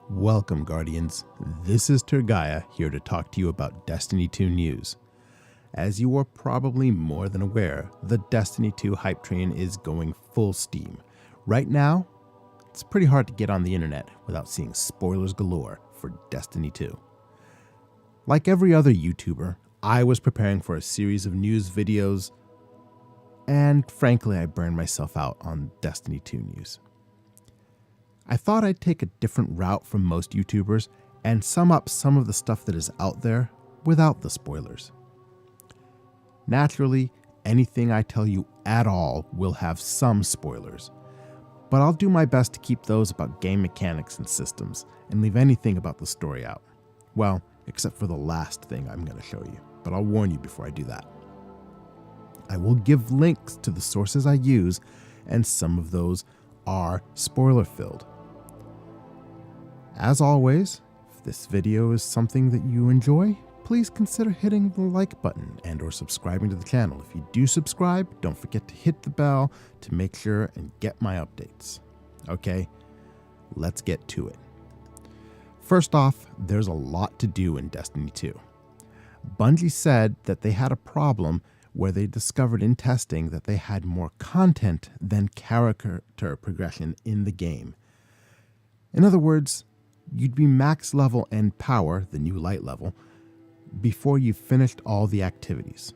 Welcome, Guardians. This is Turgaya here to talk to you about Destiny 2 news. As you are probably more than aware, the Destiny 2 hype train is going full steam. Right now, it's pretty hard to get on the internet without seeing spoilers galore for Destiny 2. Like every other YouTuber, I was preparing for a series of news videos, and frankly, I burned myself out on Destiny 2 news. I thought I'd take a different route from most YouTubers and sum up some of the stuff that is out there without the spoilers. Naturally, anything I tell you at all will have some spoilers, but I'll do my best to keep those about game mechanics and systems and leave anything about the story out. Well, except for the last thing I'm going to show you, but I'll warn you before I do that. I will give links to the sources I use, and some of those are spoiler-filled. As always, if this video is something that you enjoy, please consider hitting the like button and or subscribing to the channel. If you do subscribe, don't forget to hit the bell to make sure and get my updates. Okay, let's get to it. First off, there's a lot to do in Destiny 2. Bungie said that they had a problem where they discovered in testing that they had more content than character progression in the game. In other words, you'd be max level and power, the new light level, before you've finished all the activities.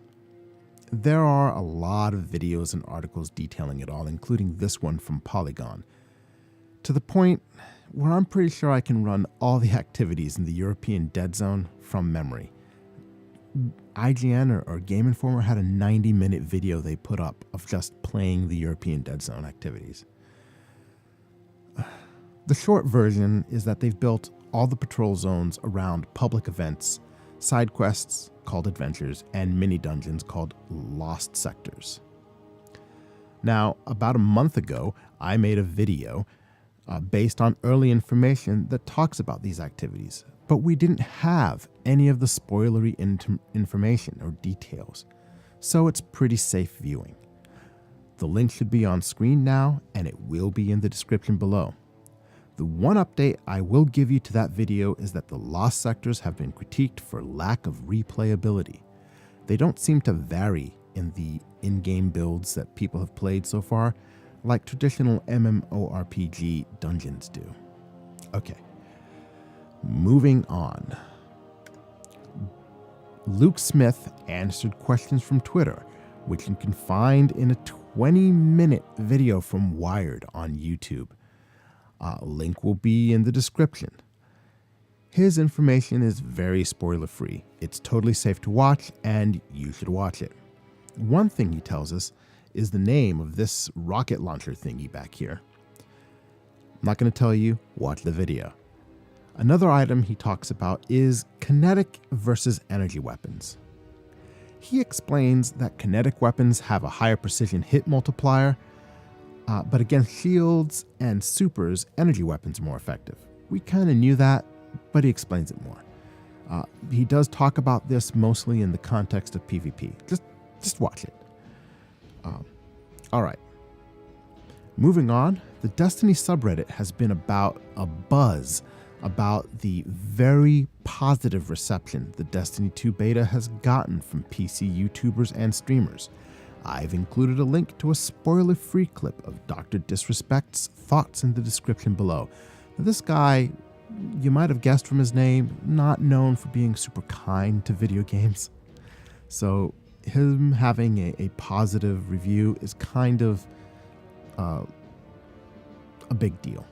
There are a lot of videos and articles detailing it all, including this one from Polygon, to the point where I'm pretty sure I can run all the activities in the European Dead Zone from memory. IGN or Game Informer had a 90-minute video they put up of just playing the European Dead Zone activities. The short version is that they've built all the patrol zones around public events, side quests called adventures, and mini dungeons called lost sectors. Now, about a month ago, I made a video based on early information that talks about these activities, but we didn't have any of the spoilery information or details, so it's pretty safe viewing. The link should be on screen now, and it will be in the description below. The one update I will give you to that video is that the lost sectors have been critiqued for lack of replayability. They don't seem to vary in the in-game builds that people have played so far, like traditional MMORPG dungeons do. Okay, moving on. Luke Smith answered questions from Twitter, which you can find in a 20-minute video from Wired on YouTube. Link will be in the description. His information is very spoiler-free. It's totally safe to watch, and you should watch it. One thing he tells us is the name of this rocket launcher thingy back here. I'm not going to tell you, watch the video. Another item he talks about is kinetic versus energy weapons. He explains that kinetic weapons have a higher precision hit multiplier, but against shields and supers, energy weapons are more effective. We kind of knew that, but he explains it more. He does talk about this mostly in the context of PvP. Just watch it. All right. Moving on, the Destiny subreddit has been about a buzz about the very positive reception the Destiny 2 beta has gotten from PC YouTubers and streamers. I've included a link to a spoiler-free clip of Dr. Disrespect's thoughts in the description below. Now, this guy, you might have guessed from his name, not known for being super kind to video games. So him having a positive review is kind of a big deal.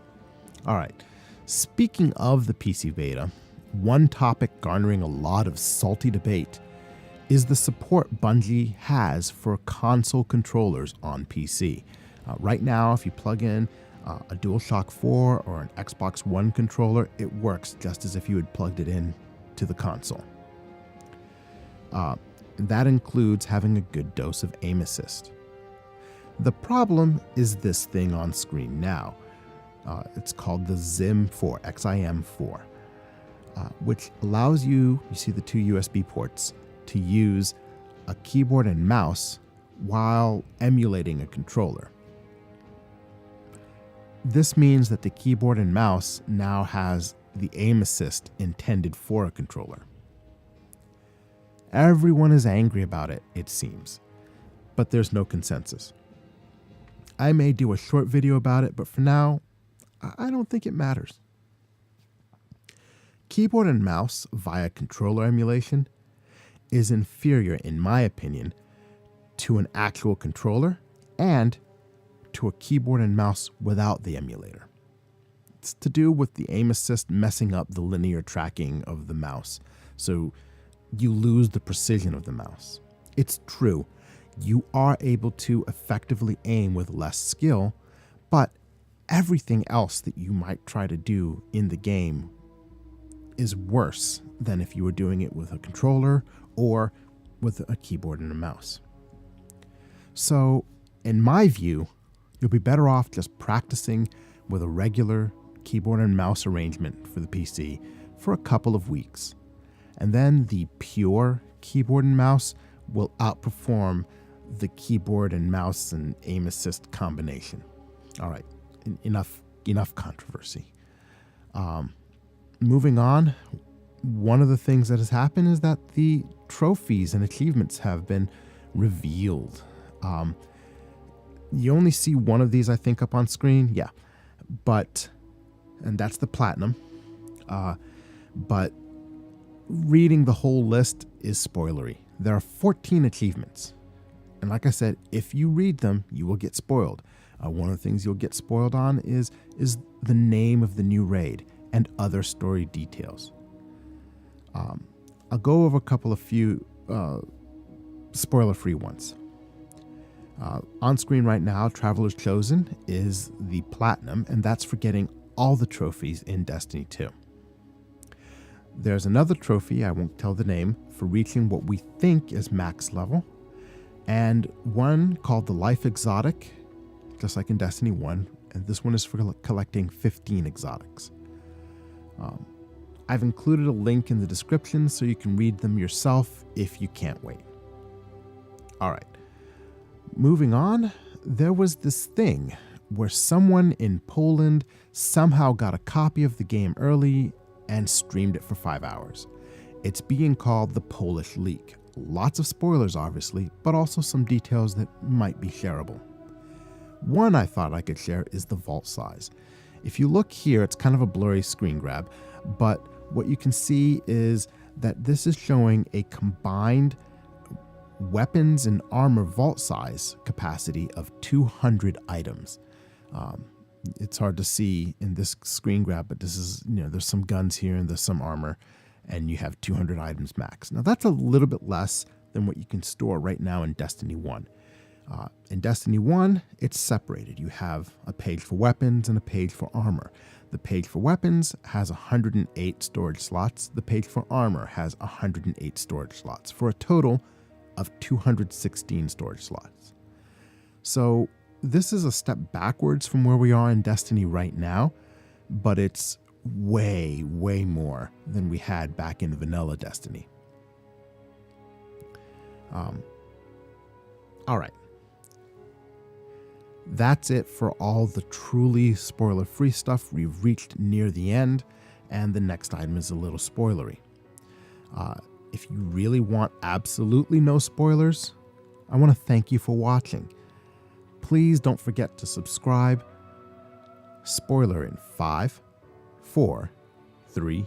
All right. Speaking of the PC beta, one topic garnering a lot of salty debate is the support Bungie has for console controllers on PC. Right now, if you plug in a DualShock 4 or an Xbox One controller, it works just as if you had plugged it in to the console. That includes having a good dose of aim assist. The problem is this thing on screen now. It's called the XIM4, XIM4, which allows you see the two USB ports, to use a keyboard and mouse while emulating a controller. This means that the keyboard and mouse now has the aim assist intended for a controller. Everyone is angry about it, it seems, but there's no consensus. I may do a short video about it, but for now, I don't think it matters. Keyboard and mouse via controller emulation is inferior, in my opinion, to an actual controller and to a keyboard and mouse without the emulator. It's to do with the aim assist messing up the linear tracking of the mouse, so you lose the precision of the mouse. It's true, you are able to effectively aim with less skill, but everything else that you might try to do in the game is worse than if you were doing it with a controller or with a keyboard and a mouse. So, in my view, you'll be better off just practicing with a regular keyboard and mouse arrangement for the PC for a couple of weeks. And then the pure keyboard and mouse will outperform the keyboard and mouse and aim assist combination. All right, enough controversy. Moving on, one of the things that has happened is that the trophies and achievements have been revealed. You only see one of these, I think, up on screen. Yeah, and that's the platinum. But reading the whole list is spoilery. There are 14 achievements. And like I said, if you read them, you will get spoiled. One of the things you'll get spoiled on is the name of the new raid and other story details. I'll go over a few spoiler-free ones. On screen right now, Traveler's Chosen is the platinum, and that's for getting all the trophies in Destiny 2. There's another trophy, I won't tell the name, for reaching what we think is max level, and one called the Life Exotic, just like in Destiny 1, and this one is for collecting 15 exotics. I've included a link in the description so you can read them yourself if you can't wait. All right. Moving on, there was this thing where someone in Poland somehow got a copy of the game early and streamed it for 5 hours. It's being called the Polish leak. Lots of spoilers, obviously, but also some details that might be shareable. One I thought I could share is the vault size. If you look here, it's kind of a blurry screen grab, but what you can see is that this is showing a combined weapons and armor vault size capacity of 200 items. It's hard to see in this screen grab, but this is, there's some guns here and there's some armor, and you have 200 items max. Now that's a little bit less than what you can store right now in Destiny 1. In Destiny 1, it's separated. You have a page for weapons and a page for armor. The page for weapons has 108 storage slots. The page for armor has 108 storage slots, for a total of 216 storage slots. So this is a step backwards from where we are in Destiny right now, but it's way, way more than we had back in vanilla Destiny. All right. That's it for all the truly spoiler-free stuff. We've reached near the end, and the next item is a little spoilery. If you really want absolutely no spoilers, I want to thank you for watching. Please don't forget to subscribe. Spoiler in 5, 4, 3,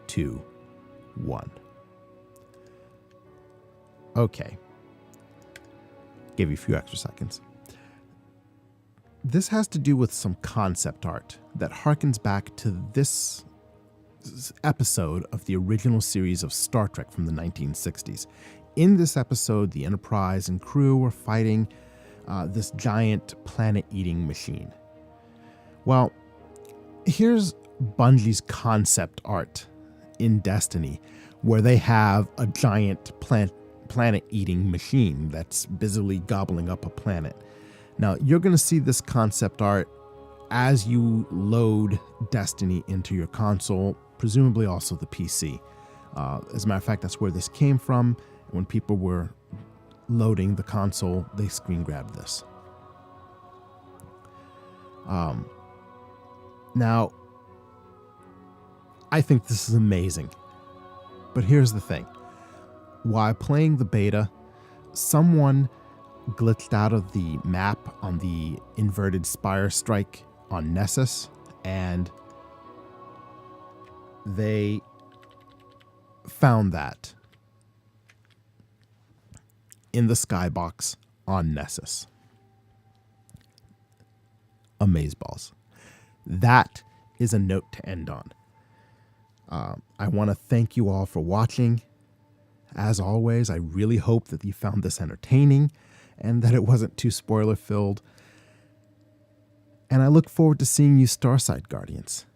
2, 1. Okay. Give you a few extra seconds. This has to do with some concept art that harkens back to this episode of the original series of Star Trek from the 1960s. In this episode, the Enterprise and crew were fighting this giant planet-eating machine. Well, here's Bungie's concept art in Destiny, where they have a giant planet-eating machine that's busily gobbling up a planet. Now, you're going to see this concept art as you load Destiny into your console, presumably also the PC. As a matter of fact, that's where this came from. When people were loading the console, they screen grabbed this. Now, I think this is amazing. But here's the thing. While playing the beta, someone glitched out of the map on the inverted spire strike on Nessus, and they found that in the skybox on Nessus. Amazeballs. That is a note to end on. I want to thank you all for watching. As always, I really hope that you found this entertaining and that it wasn't too spoiler-filled. And I look forward to seeing you Starside Guardians.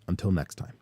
Until next time.